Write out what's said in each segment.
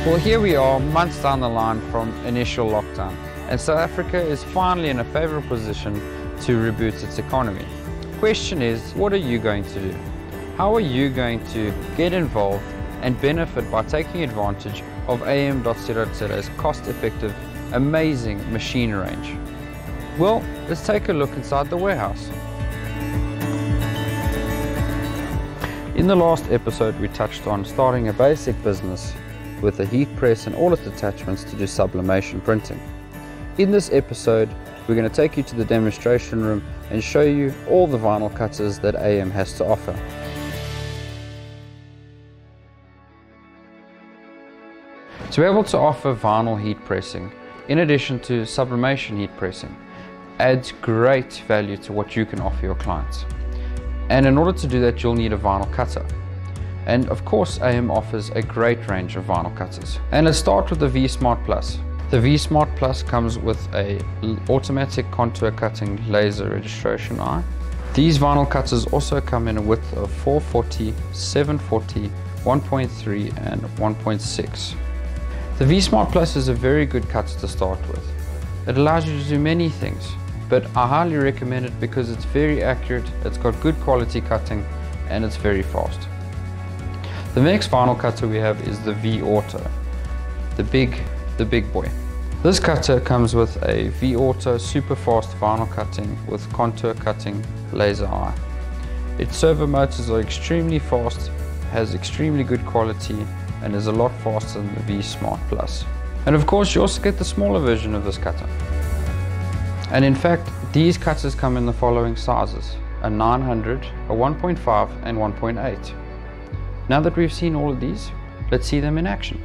Well, here we are, months down the line from initial lockdown, and South Africa is finally in a favourable position to reboot its economy. Question is, what are you going to do? How are you going to get involved and benefit by taking advantage of am.co.za's cost-effective, amazing machine range? Well, let's take a look inside the warehouse. In the last episode, we touched on starting a basic business with a heat press and all its attachments to do sublimation printing. In this episode, we're going to take you to the demonstration room and show you all the vinyl cutters that AM has to offer. To be able to offer vinyl heat pressing, in addition to sublimation heat pressing, adds great value to what you can offer your clients. And in order to do that, you'll need a vinyl cutter. And of course, AM offers a great range of vinyl cutters. And let's start with the V-Smart Plus. The V-Smart Plus comes with an automatic contour cutting laser registration eye. These vinyl cutters also come in a width of 440, 740, 1.3 and 1.6. The V-Smart Plus is a very good cutter to start with. It allows you to do many things, but I highly recommend it because it's very accurate, it's got good quality cutting, and it's very fast. The next vinyl cutter we have is the V-Auto, the big boy. This cutter comes with a V-Auto super fast vinyl cutting with contour cutting laser eye. Its servo motors are extremely fast, has extremely good quality, and is a lot faster than the V-Smart Plus. And of course, you also get the smaller version of this cutter. And in fact, these cutters come in the following sizes: a 900, a 1.5 and 1.8. Now that we've seen all of these, let's see them in action.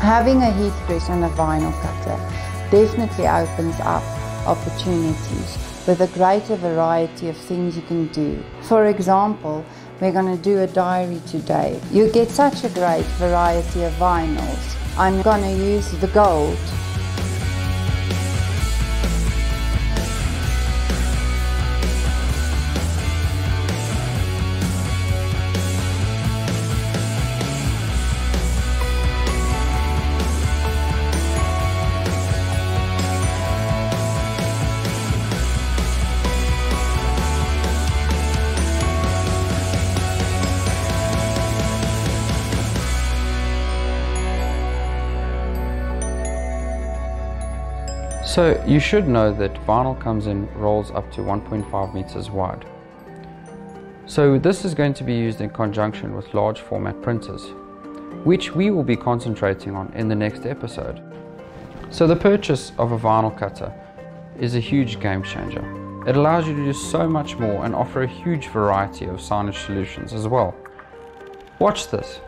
Having a heat press and a vinyl cutter definitely opens up opportunities with a greater variety of things you can do. For example, we're going to do a diary today. You get such a great variety of vinyls. I'm going to use the gold. So you should know that vinyl comes in rolls up to 1.5 meters wide. So this is going to be used in conjunction with large format printers, which we will be concentrating on in the next episode. So the purchase of a vinyl cutter is a huge game changer. It allows you to do so much more and offer a huge variety of signage solutions as well. Watch this.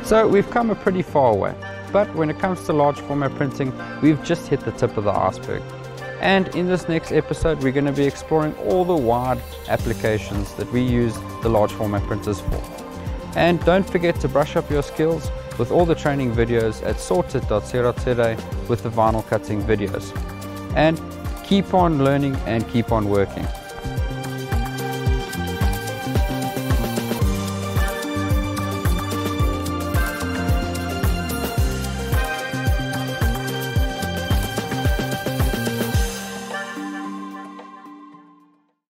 So we've come a pretty far way. but when it comes to large format printing, we've just hit the tip of the iceberg. And in this next episode, we're going to be exploring all the wide applications that we use the large format printers for. And don't forget to brush up your skills with all the training videos at sorted.co.za with the vinyl cutting videos. And keep on learning and keep on working.